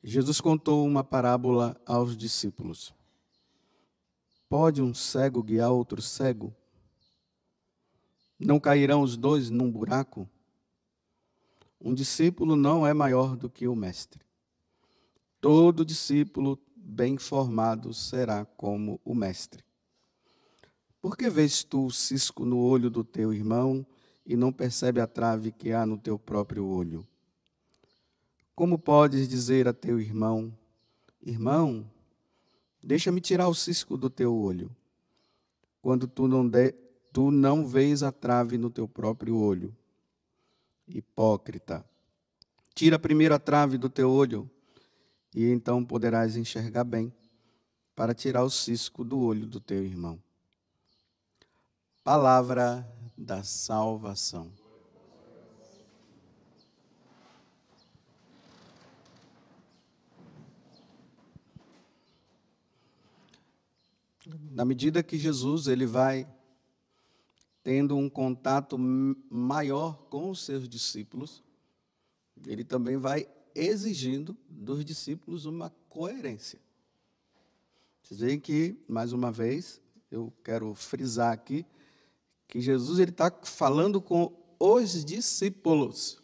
Jesus contou uma parábola aos discípulos. Pode um cego guiar outro cego? Não cairão os dois num buraco? Um discípulo não é maior do que o mestre. Todo discípulo bem formado será como o mestre. Por que vês tu o cisco no olho do teu irmão e não percebe a trave que há no teu próprio olho? Como podes dizer a teu irmão: irmão, deixa-me tirar o cisco do teu olho, quando tu não vês a trave no teu próprio olho? Hipócrita, tira primeiro a trave do teu olho, e então poderás enxergar bem, para tirar o cisco do olho do teu irmão. Palavra da salvação. Na medida que Jesus ele vai tendo um contato maior com os seus discípulos, ele também vai exigindo dos discípulos uma coerência. Vocês veem que, mais uma vez, eu quero frisar aqui, que Jesus está falando com os discípulos.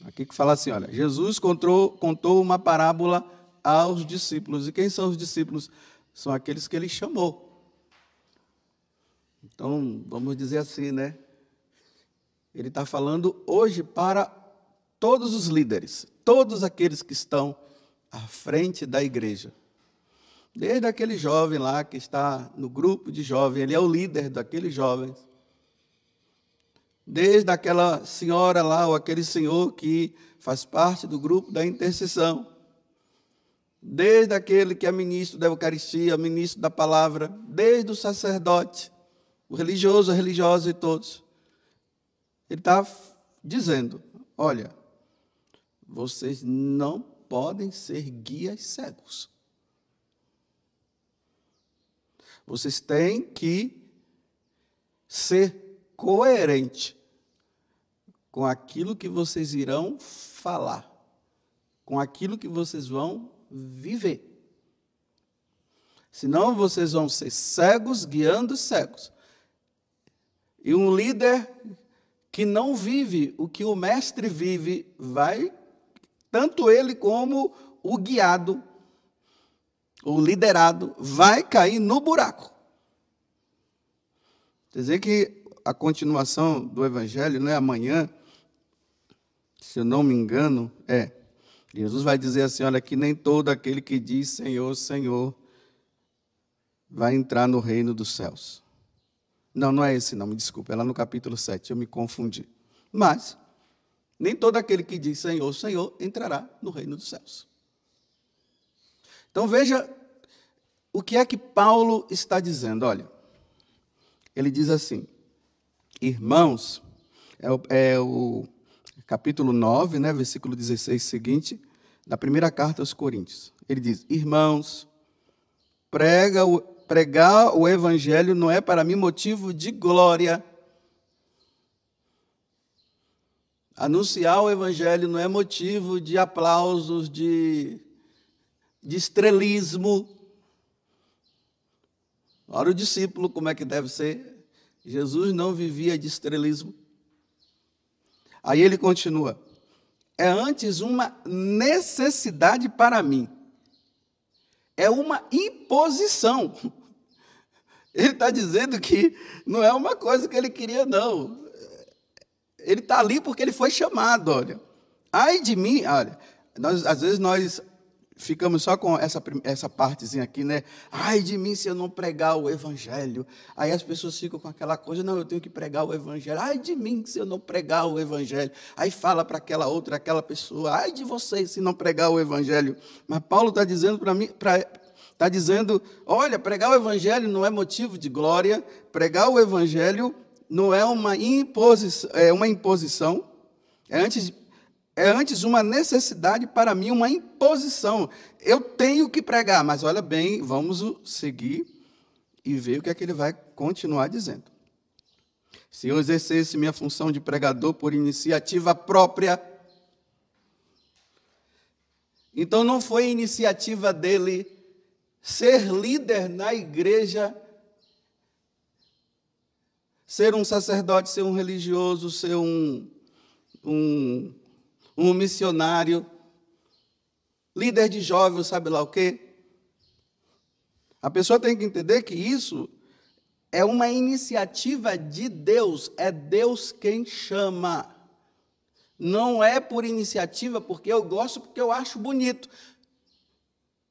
Aqui que fala assim, olha, Jesus contou uma parábola aos discípulos. E quem são os discípulos? São aqueles que ele chamou. Então, vamos dizer assim, né? Ele está falando hoje para todos os líderes, todos aqueles que estão à frente da igreja. Desde aquele jovem lá que está no grupo de jovens, ele é o líder daqueles jovens. Desde aquela senhora lá, ou aquele senhor que faz parte do grupo da intercessão. Desde aquele que é ministro da Eucaristia, ministro da palavra, desde o sacerdote, o religioso, a religiosa e todos. Ele está dizendo, olha, vocês não podem ser guias cegos. Vocês têm que ser coerentes com aquilo que vocês irão falar, com aquilo que vocês vão viver. Senão vocês vão ser cegos guiando cegos. E um líder que não vive o que o mestre vive, vai, tanto ele como o guiado, o liderado, vai cair no buraco. Quer dizer que a continuação do Evangelho, não é amanhã, se eu não me engano, Jesus vai dizer assim, olha, que nem todo aquele que diz Senhor, Senhor, vai entrar no reino dos céus. Não é esse não, me desculpe, é lá no capítulo 7, eu me confundi. Mas, nem todo aquele que diz Senhor, Senhor, entrará no reino dos céus. Então veja o que é que Paulo está dizendo, olha. Ele diz assim, irmãos, é o capítulo 9, né, versículo 16 seguinte, da primeira carta aos Coríntios. Ele diz, irmãos, pregar o evangelho não é para mim motivo de glória. Anunciar o evangelho não é motivo de aplausos, de estrelismo. Ora, o discípulo, como é que deve ser? Jesus não vivia de estrelismo. Aí ele continua. É antes uma necessidade para mim. É uma imposição. Ele está dizendo que não é uma coisa que ele queria, não. Ele está ali porque ele foi chamado, olha. Ai de mim, olha. Às vezes nós ficamos só com essa partezinha aqui, né? Ai de mim se eu não pregar o evangelho. Aí as pessoas ficam com aquela coisa, não, eu tenho que pregar o evangelho. Ai de mim se eu não pregar o evangelho. Aí fala para aquela pessoa, ai de vocês se não pregar o evangelho. Mas Paulo está dizendo para mim, está dizendo, olha, pregar o evangelho não é motivo de glória, pregar o evangelho não é uma imposição, é antes uma necessidade para mim, uma imposição. Eu tenho que pregar, mas olha bem, vamos seguir e ver o que é que ele vai continuar dizendo. Se eu exercesse minha função de pregador por iniciativa própria, Então não foi iniciativa dele ser líder na igreja, ser um sacerdote, ser um religioso, ser um missionário, líder de jovens, sabe lá o quê? A pessoa tem que entender que isso é uma iniciativa de Deus, é Deus quem chama. Não é por iniciativa, porque eu gosto, porque eu acho bonito.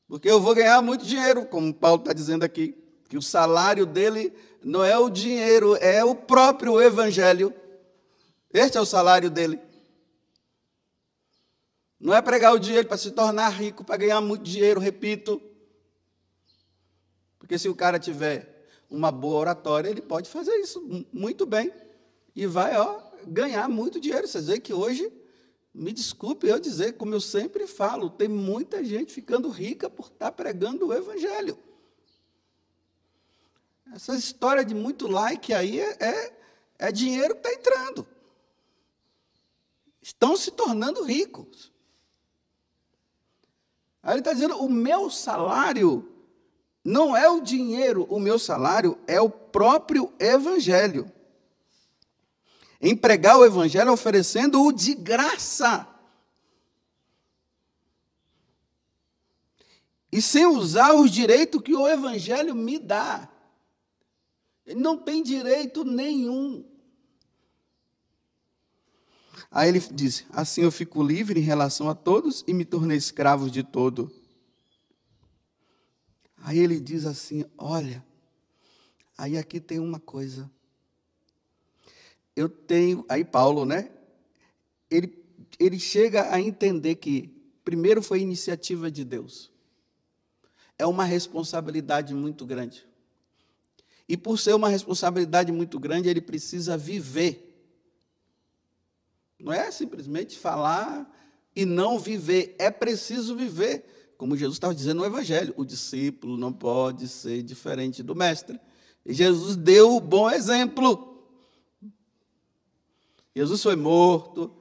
Porque eu vou ganhar muito dinheiro, como Paulo está dizendo aqui, que o salário dele não é o dinheiro, é o próprio evangelho. Este é o salário dele. Não é pregar o dinheiro para se tornar rico, para ganhar muito dinheiro, repito. Porque se o cara tiver uma boa oratória, ele pode fazer isso muito bem. E vai, ganhar muito dinheiro. Vocês veem que hoje, me desculpe eu dizer, como eu sempre falo, tem muita gente ficando rica por estar pregando o evangelho. Essa história de muito like aí é dinheiro que está entrando. Estão se tornando ricos. Aí ele está dizendo, o meu salário não é o dinheiro, o meu salário é o próprio evangelho. Em pregar o evangelho oferecendo-o de graça. E sem usar os direitos que o evangelho me dá. Ele não tem direito nenhum. Aí ele diz, assim eu fico livre em relação a todos e me tornei escravo de todo. Aí ele diz assim, olha, aí aqui tem uma coisa. Eu tenho, aí Paulo, né? Ele chega a entender que primeiro foi iniciativa de Deus. É uma responsabilidade muito grande. E por ser uma responsabilidade muito grande, ele precisa viver. Não é simplesmente falar e não viver, é preciso viver. Como Jesus estava dizendo no Evangelho, o discípulo não pode ser diferente do mestre. E Jesus deu o bom exemplo. Jesus foi morto,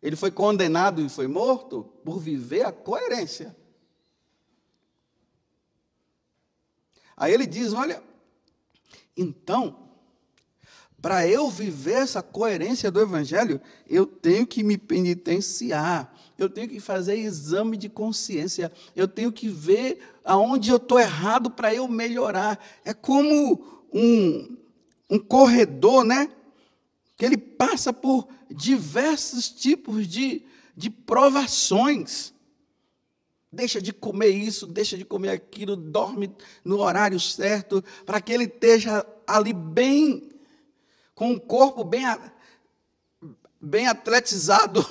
ele foi condenado e foi morto por viver a coerência. Aí ele diz, olha, então, para eu viver essa coerência do Evangelho, eu tenho que me penitenciar, eu tenho que fazer exame de consciência, eu tenho que ver aonde eu estou errado para eu melhorar. É como um corredor, né? Que ele passa por diversos tipos de provações. Deixa de comer isso, deixa de comer aquilo, dorme no horário certo, para que ele esteja ali bem, com o corpo bem atletizado,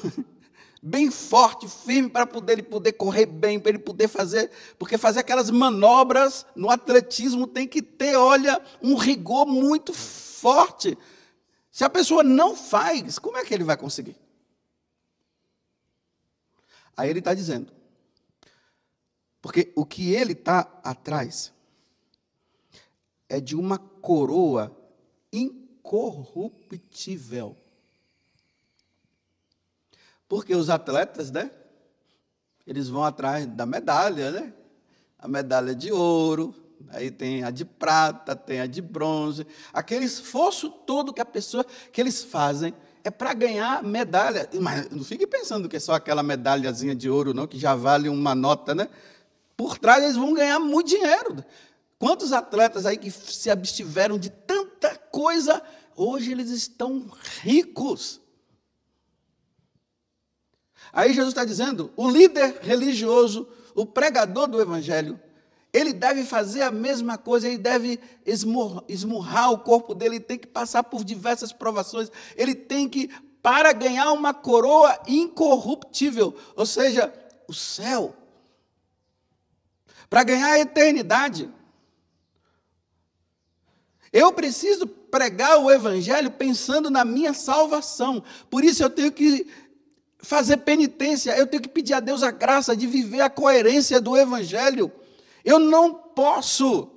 bem forte, firme, para ele poder correr bem, para ele poder fazer, porque fazer aquelas manobras no atletismo tem que ter, olha, um rigor muito forte. Se a pessoa não faz, como é que ele vai conseguir? Aí ele está dizendo, porque o que ele está atrás é de uma coroa incorruptível. Porque os atletas, né? Eles vão atrás da medalha, né? A medalha de ouro, aí tem a de prata, tem a de bronze. Aquele esforço todo que eles fazem é para ganhar medalha. Mas não fique pensando que é só aquela medalhazinha de ouro, não, que já vale uma nota, né? Por trás eles vão ganhar muito dinheiro. Quantos atletas aí que se abstiveram de tanta coisa, hoje eles estão ricos. Aí Jesus está dizendo, o líder religioso, o pregador do evangelho, ele deve fazer a mesma coisa, ele deve esmurrar o corpo dele, ele tem que passar por diversas provações, ele tem que, para ganhar uma coroa incorruptível, ou seja, o céu, para ganhar a eternidade. Eu preciso pregar o evangelho pensando na minha salvação, por isso eu tenho que fazer penitência, eu tenho que pedir a Deus a graça de viver a coerência do evangelho. Eu não posso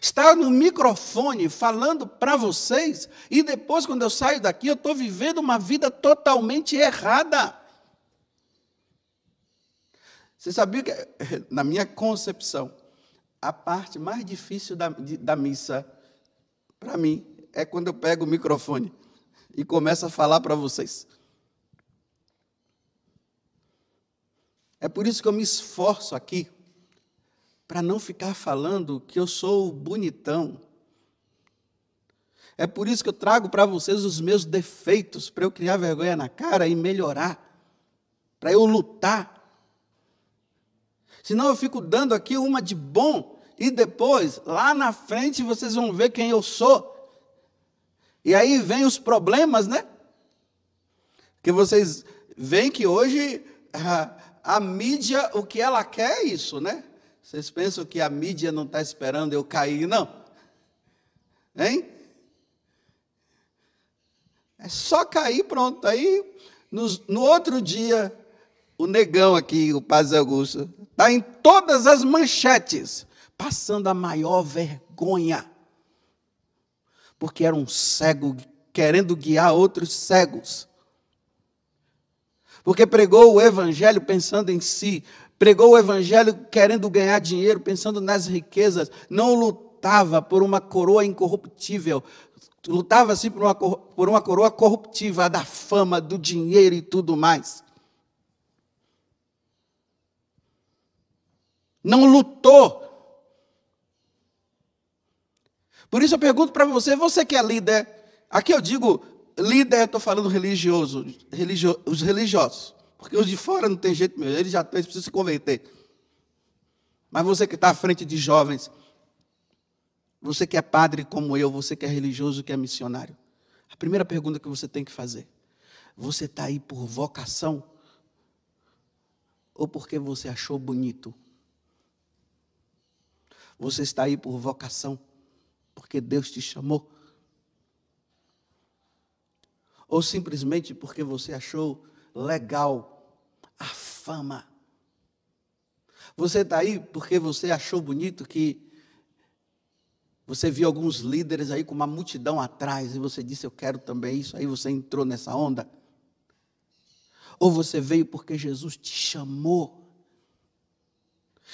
estar no microfone falando para vocês e depois, quando eu saio daqui, eu estou vivendo uma vida totalmente errada. Você sabia que, na minha concepção, a parte mais difícil da missa, para mim, é quando eu pego o microfone e começo a falar para vocês. É por isso que eu me esforço aqui, para não ficar falando que eu sou bonitão. É por isso que eu trago para vocês os meus defeitos, para eu criar vergonha na cara e melhorar, para eu lutar. Senão eu fico dando aqui uma de bom, e depois, lá na frente, vocês vão ver quem eu sou. E aí vem os problemas, né? Porque vocês veem que hoje a mídia, o que ela quer é isso, né? Vocês pensam que a mídia não está esperando eu cair, não? Hein? É só cair, pronto. Aí, no outro dia, o negão aqui, o Padre Augusto, está em todas as manchetes, passando a maior vergonha. Porque era um cego querendo guiar outros cegos. Porque pregou o evangelho pensando em si, pregou o evangelho querendo ganhar dinheiro, pensando nas riquezas, não lutava por uma coroa incorruptível, lutava assim por uma coroa corruptível, a da fama, do dinheiro e tudo mais. Não lutou. Por isso eu pergunto para você, você que é líder, aqui eu digo líder, estou falando os religiosos, porque os de fora não tem jeito mesmo, eles precisam se converter. Mas você que está à frente de jovens, você que é padre como eu, você que é religioso, que é missionário, a primeira pergunta que você tem que fazer, você está aí por vocação ou porque você achou bonito? Você está aí por vocação porque Deus te chamou? Ou simplesmente porque você achou legal a fama? Você está aí porque você achou bonito que você viu alguns líderes aí com uma multidão atrás e você disse, eu quero também isso, aí você entrou nessa onda? Ou você veio porque Jesus te chamou?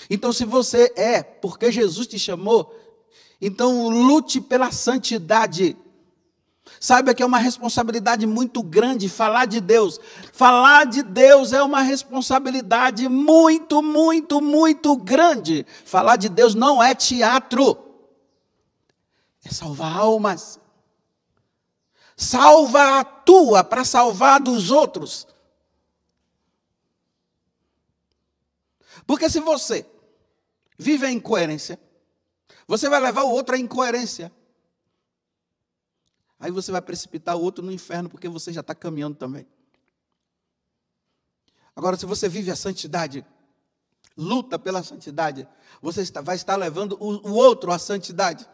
Então, se você é porque Jesus te chamou, então lute pela santidade. Saiba que é uma responsabilidade muito grande falar de Deus. Falar de Deus é uma responsabilidade muito, muito, muito grande. Falar de Deus não é teatro. É salvar almas. Salva a tua para salvar dos outros. Porque se você vive a incoerência, você vai levar o outro à incoerência. Aí você vai precipitar o outro no inferno, porque você já está caminhando também. Agora, se você vive a santidade, luta pela santidade, você vai estar levando o outro à santidade.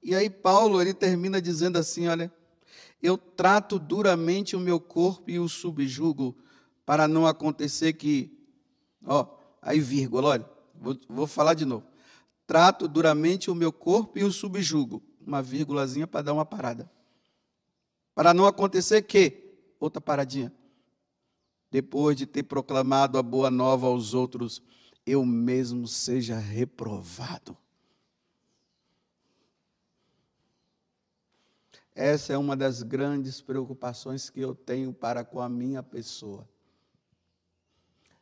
E aí Paulo, ele termina dizendo assim, olha, eu trato duramente o meu corpo e o subjugo, para não acontecer que, aí vírgula, olha, vou falar de novo. Trato duramente o meu corpo e o subjugo. Uma vírgulazinha para dar uma parada. Para não acontecer que, outra paradinha, depois de ter proclamado a boa nova aos outros, eu mesmo seja reprovado. Essa é uma das grandes preocupações que eu tenho para com a minha pessoa.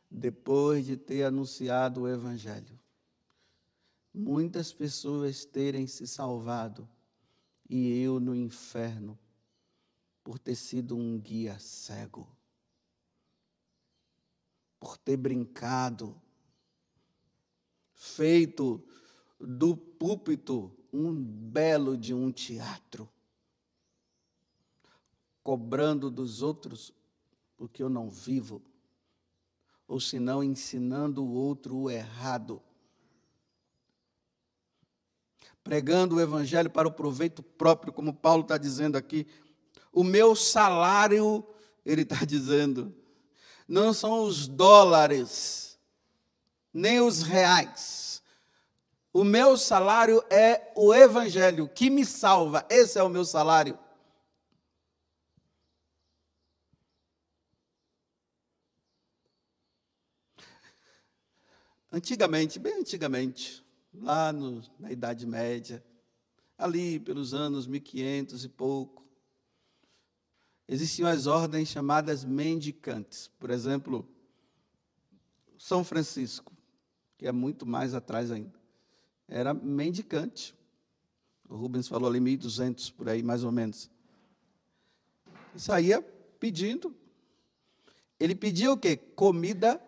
Depois de ter anunciado o Evangelho, muitas pessoas terem se salvado e eu no inferno por ter sido um guia cego, por ter brincado, feito do púlpito um belo de um teatro, cobrando dos outros o que eu não vivo, ou senão ensinando o outro o errado, pregando o evangelho para o proveito próprio, como Paulo está dizendo aqui. O meu salário, ele está dizendo, não são os dólares, nem os reais. O meu salário é o evangelho que me salva. Esse é o meu salário. Antigamente, bem antigamente, lá na Idade Média, ali pelos anos 1500 e pouco, existiam as ordens chamadas mendicantes. Por exemplo, São Francisco, que é muito mais atrás ainda, era mendicante. O Rubens falou ali 1200, por aí, mais ou menos. E saía pedindo. Ele pedia o quê? Comida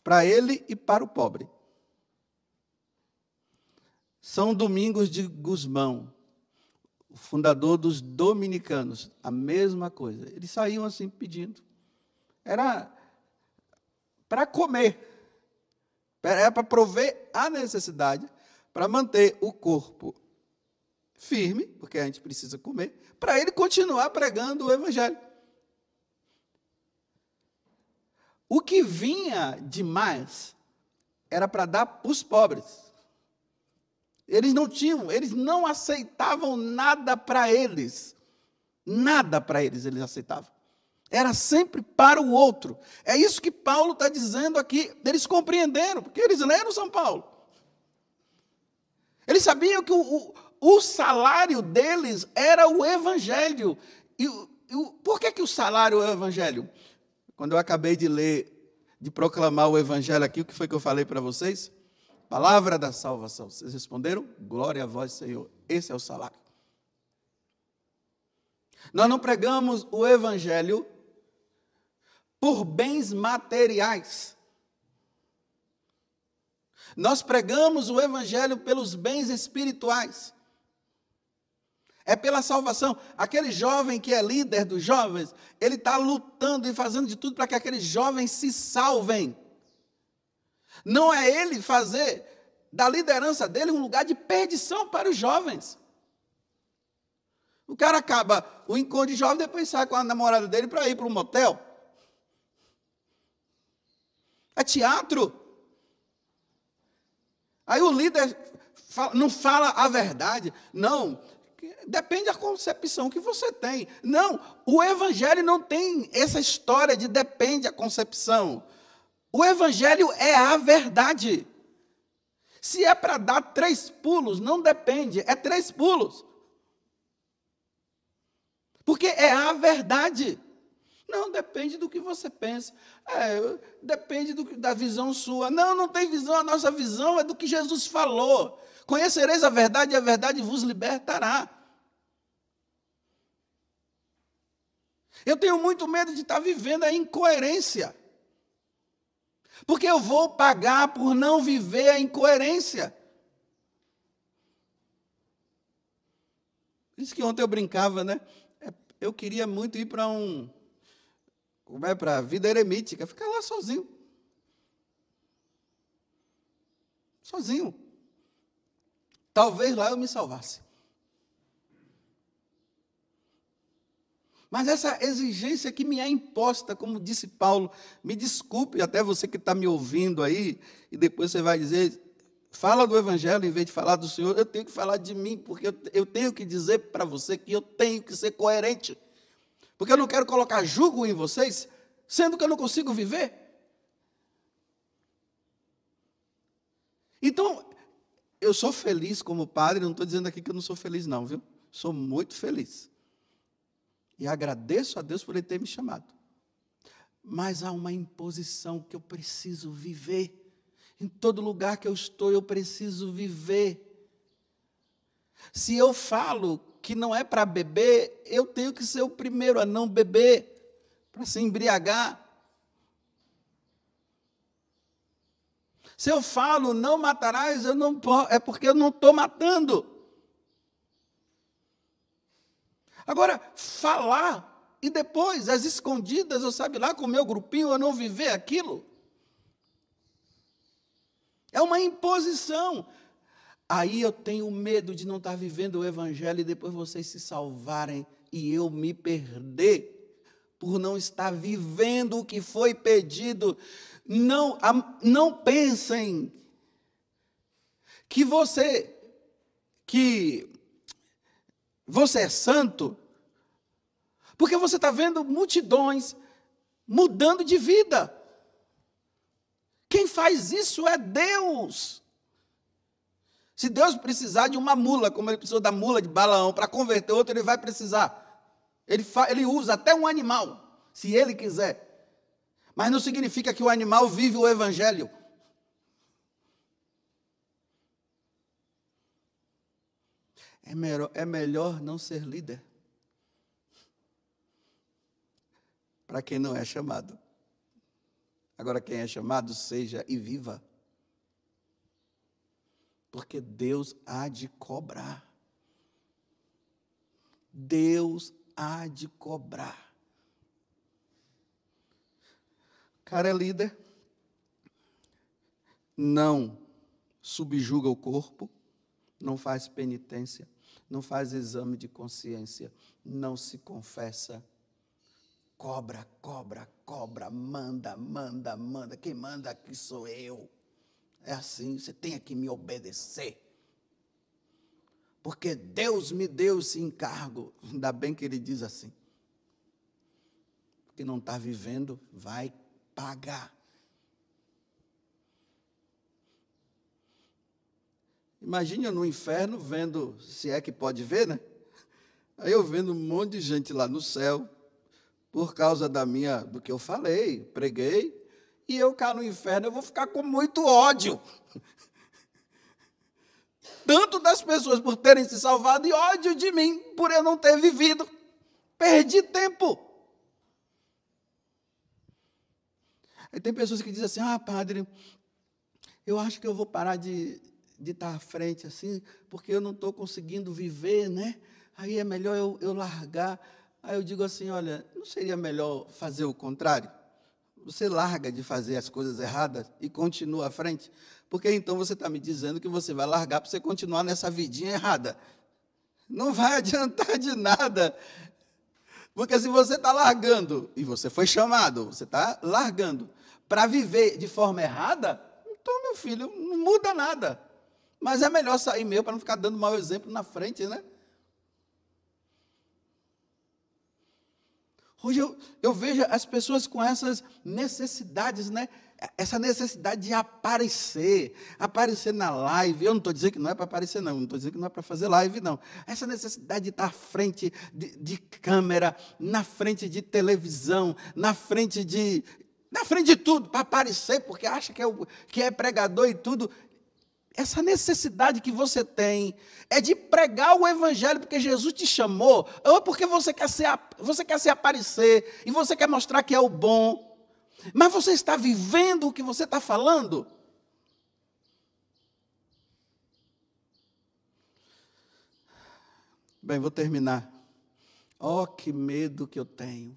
para ele e para o pobre. São Domingos de Gusmão, o fundador dos dominicanos, a mesma coisa. Eles saíam assim pedindo. Era para comer. Era para prover a necessidade, para manter o corpo firme, porque a gente precisa comer, para ele continuar pregando o Evangelho. O que vinha demais era para dar para os pobres. Eles não aceitavam nada para eles. Nada para eles aceitavam. Era sempre para o outro. É isso que Paulo está dizendo aqui. Eles compreenderam, porque eles leram São Paulo. Eles sabiam que o salário deles era o Evangelho. Por que o salário é o Evangelho? Quando eu acabei de ler, de proclamar o Evangelho aqui, o que foi que eu falei para vocês? Palavra da salvação. Vocês responderam? Glória a vós, Senhor. Esse é o salário. Nós não pregamos o Evangelho por bens materiais. Nós pregamos o Evangelho pelos bens espirituais. É pela salvação. Aquele jovem que é líder dos jovens, ele está lutando e fazendo de tudo para que aqueles jovens se salvem. Não é ele fazer da liderança dele um lugar de perdição para os jovens. O cara acaba o encontro de jovem, depois sai com a namorada dele para ir para um motel. É teatro. Aí o líder não fala a verdade. Não, depende da concepção que você tem. Não, o Evangelho não tem essa história de depende da concepção. O Evangelho é a verdade. Se é para dar 3 pulos, não depende, é 3 pulos. Porque é a verdade. Não, depende do que você pensa. Depende da visão sua. Não, não tem visão. A nossa visão é do que Jesus falou. Conhecereis a verdade e a verdade vos libertará. Eu tenho muito medo de estar vivendo a incoerência. Porque eu vou pagar por não viver a incoerência. Por isso que ontem eu brincava, né? Eu queria muito ir para para a vida eremítica, ficar lá sozinho. Sozinho. Talvez lá eu me salvasse. Mas essa exigência que me é imposta, como disse Paulo, me desculpe, até você que está me ouvindo aí, e depois você vai dizer, fala do Evangelho em vez de falar do Senhor, eu tenho que falar de mim, porque eu tenho que dizer para você que eu tenho que ser coerente. Porque eu não quero colocar jugo em vocês, sendo que eu não consigo viver. Então, eu sou feliz como padre, não estou dizendo aqui que eu não sou feliz não, viu? Sou muito feliz. E agradeço a Deus por Ele ter me chamado. Mas há uma imposição que eu preciso viver. Em todo lugar que eu estou, eu preciso viver. Se eu falo que não é para beber, eu tenho que ser o primeiro a não beber, para se embriagar. Se eu falo não matarás, eu não posso, é porque eu não estou matando. Agora, falar e depois, às escondidas, eu sabe lá com o meu grupinho, eu não viver aquilo. É uma imposição. Aí eu tenho medo de não estar vivendo o Evangelho e depois vocês se salvarem e eu me perder por não estar vivendo o que foi pedido. Não pensem que você é santo, porque você está vendo multidões mudando de vida. Quem faz isso é Deus. Se Deus precisar de uma mula, como ele precisou da mula de Balaão para converter outro, ele vai precisar. Ele usa até um animal, se ele quiser. Mas não significa que o animal vive o evangelho. É melhor não ser líder para quem não é chamado. Agora, quem é chamado, seja e viva. Porque Deus há de cobrar. Deus há de cobrar. O cara é líder, não subjuga o corpo, não faz penitência, não faz exame de consciência, não se confessa. Cobra, cobra, cobra, manda, manda, manda. Quem manda aqui sou eu. É assim, você tem que me obedecer. Porque Deus me deu esse encargo. Ainda bem que ele diz assim. Porque não está vivendo, vai pagar. Imagine eu no inferno vendo, se é que pode ver, né? Aí eu vendo um monte de gente lá no céu, por causa do que eu falei, preguei, e eu cá no inferno, eu vou ficar com muito ódio. Tanto das pessoas por terem se salvado e ódio de mim por eu não ter vivido. Perdi tempo. Aí tem pessoas que dizem assim, padre, eu acho que eu vou parar de estar à frente assim, porque eu não estou conseguindo viver, né? Aí é melhor eu largar. Aí eu digo assim, olha, não seria melhor fazer o contrário? Você larga de fazer as coisas erradas e continua à frente? Porque então você está me dizendo que você vai largar para você continuar nessa vidinha errada. Não vai adiantar de nada. Porque se você está largando, e você foi chamado, você está largando para viver de forma errada, então, meu filho, não muda nada. Mas é melhor sair mesmo para não ficar dando mau exemplo na frente, né? Hoje eu vejo as pessoas com essas necessidades, né? Essa necessidade de aparecer na live. Eu não estou dizendo que não é para aparecer, não estou dizendo que não é para fazer live, não. Essa necessidade de estar à frente de câmera, na frente de televisão, na frente de tudo, para aparecer, porque acha que é pregador e tudo. Essa necessidade que você tem é de pregar o evangelho porque Jesus te chamou, ou porque você quer se aparecer e você quer mostrar que é o bom. Mas você está vivendo o que você está falando? Bem, vou terminar. Que medo que eu tenho.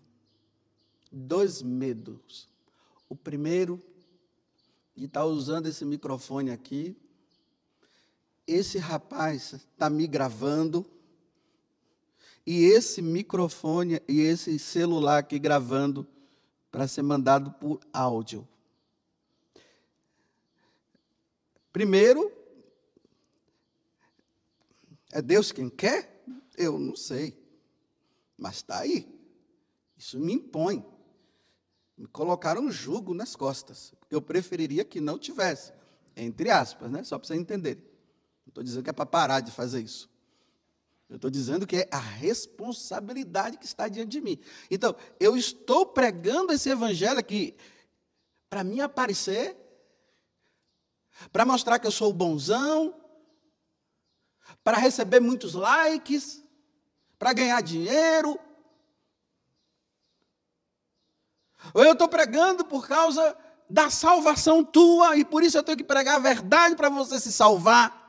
2 medos. O primeiro, de estar usando esse microfone aqui. Esse rapaz está me gravando, e esse microfone e esse celular aqui gravando para ser mandado por áudio. Primeiro, é Deus quem quer? Eu não sei, mas está aí. Isso me impõe. Me colocaram um jugo nas costas. Eu preferiria que não tivesse, entre aspas, né? Só para vocês entenderem. Não estou dizendo que é para parar de fazer isso. Eu estou dizendo que é a responsabilidade que está diante de mim. Então, eu estou pregando esse evangelho aqui para mim aparecer, para mostrar que eu sou o bonzão, para receber muitos likes, para ganhar dinheiro. Ou eu estou pregando por causa da salvação tua, e por isso eu tenho que pregar a verdade para você se salvar.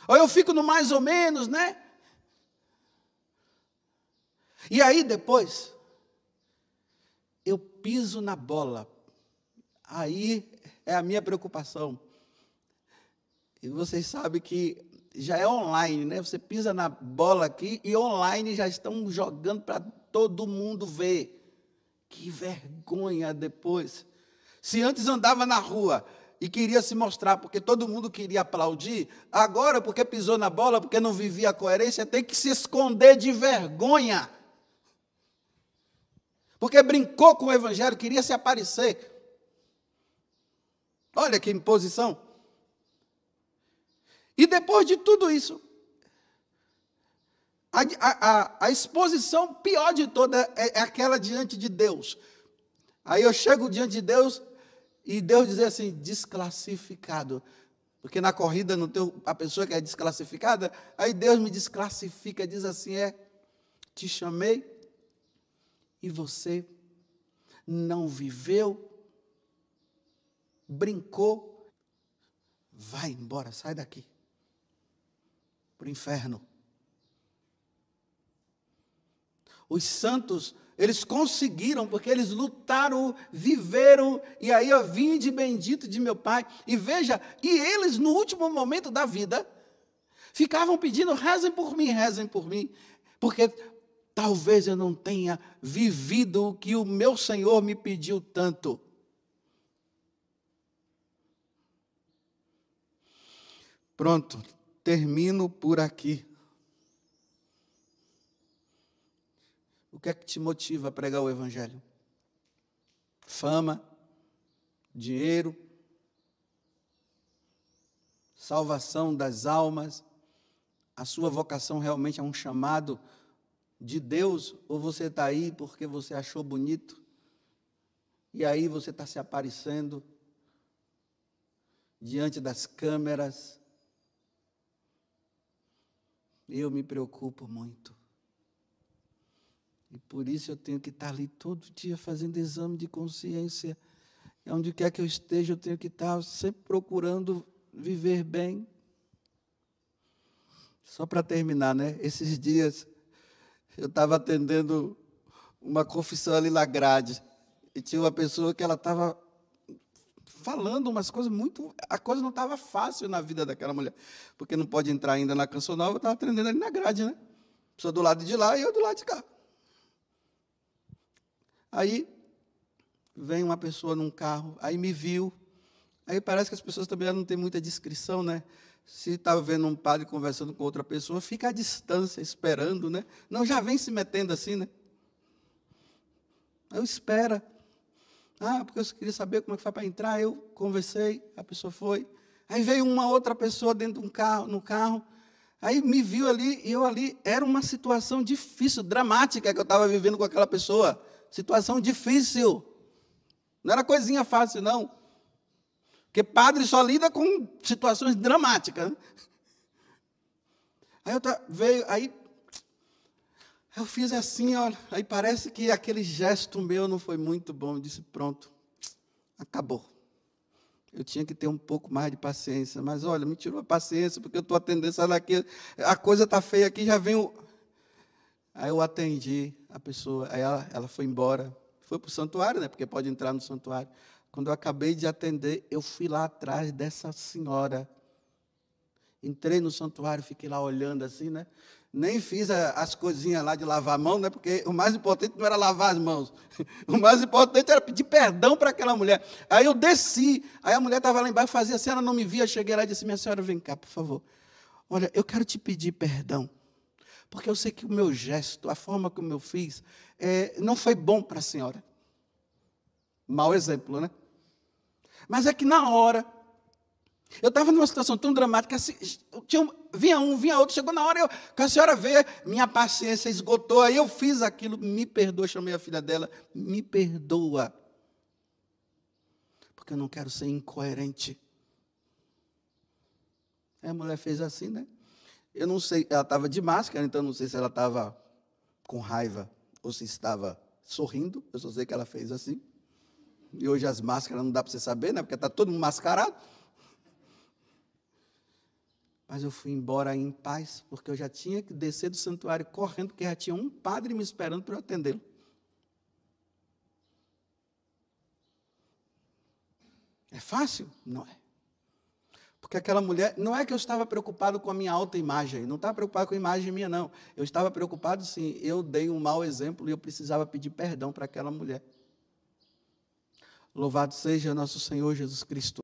Ou eu fico no mais ou menos, né? E aí depois, eu piso na bola. Aí é a minha preocupação. E vocês sabem que já é online, né? Você pisa na bola aqui e online já estão jogando para todo mundo ver. Que vergonha depois. Se antes andava na rua e queria se mostrar, porque todo mundo queria aplaudir, agora, porque pisou na bola, porque não vivia a coerência, tem que se esconder de vergonha. Porque brincou com o evangelho, queria se aparecer. Olha que imposição. E depois de tudo isso, a exposição pior de toda é aquela diante de Deus. Aí eu chego diante de Deus e Deus diz assim, desclassificado. Porque na corrida não tem a pessoa que é desclassificada, aí Deus me desclassifica, diz assim, te chamei e você não viveu, brincou, vai embora, sai daqui, para o inferno. Os santos, eles conseguiram, porque eles lutaram, viveram, e aí eu vim de bendito de meu Pai. E veja, e eles no último momento da vida, ficavam pedindo, rezem por mim, porque talvez eu não tenha vivido o que o meu Senhor me pediu tanto. Pronto, termino por aqui. O que é que te motiva a pregar o Evangelho? Fama, dinheiro, salvação das almas. A sua vocação realmente é um chamado de Deus? Ou você está aí porque você achou bonito? E aí você está se aparecendo diante das câmeras? Eu me preocupo muito. E por isso eu tenho que estar ali todo dia fazendo exame de consciência. E onde quer que eu esteja, eu tenho que estar sempre procurando viver bem. Só para terminar, né? Esses dias eu estava atendendo uma confissão ali na grade. E tinha uma pessoa que ela estava falando umas coisas muito... A coisa não estava fácil na vida daquela mulher. Porque não pode entrar ainda na Canção Nova, eu estava atendendo ali na grade, né? A pessoa do lado de lá e eu do lado de cá. Aí, vem uma pessoa num carro, aí me viu. Aí parece que as pessoas também não têm muita discrição, né? Se está vendo um padre conversando com outra pessoa, fica à distância, esperando, né? Não, já vem se metendo assim, né? Aí eu espero. Porque eu queria saber como é que foi para entrar. Eu conversei, a pessoa foi. Aí veio uma outra pessoa dentro de um carro, no carro. Aí me viu ali, e eu ali, era uma situação difícil, dramática que eu estava vivendo com aquela pessoa. Situação difícil. Não era coisinha fácil, não. Porque padre só lida com situações dramáticas. Né? Aí eu fiz assim, olha, aí parece que aquele gesto meu não foi muito bom. Eu disse, pronto, acabou. Eu tinha que ter um pouco mais de paciência. Mas, olha, me tirou a paciência, porque eu estou atendendo essa daqui. A coisa está feia aqui, já vem o... Aí eu atendi a pessoa, aí ela foi embora, foi para o santuário, né? Porque pode entrar no santuário. Quando eu acabei de atender, eu fui lá atrás dessa senhora. Entrei no santuário, fiquei lá olhando assim, né? Nem fiz as coisinhas lá de lavar a mão, né? Porque o mais importante não era lavar as mãos. O mais importante era pedir perdão para aquela mulher. Aí eu desci, aí a mulher estava lá embaixo, fazia assim, ela não me via, cheguei lá e disse, minha senhora, vem cá, por favor. Olha, eu quero te pedir perdão. Porque eu sei que o meu gesto, a forma como eu fiz, não foi bom para a senhora. Mau exemplo, né? Mas é que na hora, eu estava numa situação tão dramática, assim, vinha outro, chegou na hora, que a senhora veio, minha paciência esgotou, aí eu fiz aquilo, me perdoa, chamei a filha dela, me perdoa. Porque eu não quero ser incoerente. Aí a mulher fez assim, né? Eu não sei, ela estava de máscara, então não sei se ela estava com raiva ou se estava sorrindo. Eu só sei que ela fez assim. E hoje as máscaras não dá para você saber, né? Porque está todo mundo mascarado. Mas eu fui embora em paz, porque eu já tinha que descer do santuário correndo, porque já tinha um padre me esperando para eu atendê-lo. É fácil? Não é. Porque aquela mulher, não é que eu estava preocupado com a minha autoimagem, não estava preocupado com a imagem minha, não. Eu estava preocupado, sim, eu dei um mau exemplo e eu precisava pedir perdão para aquela mulher. Louvado seja nosso Senhor Jesus Cristo.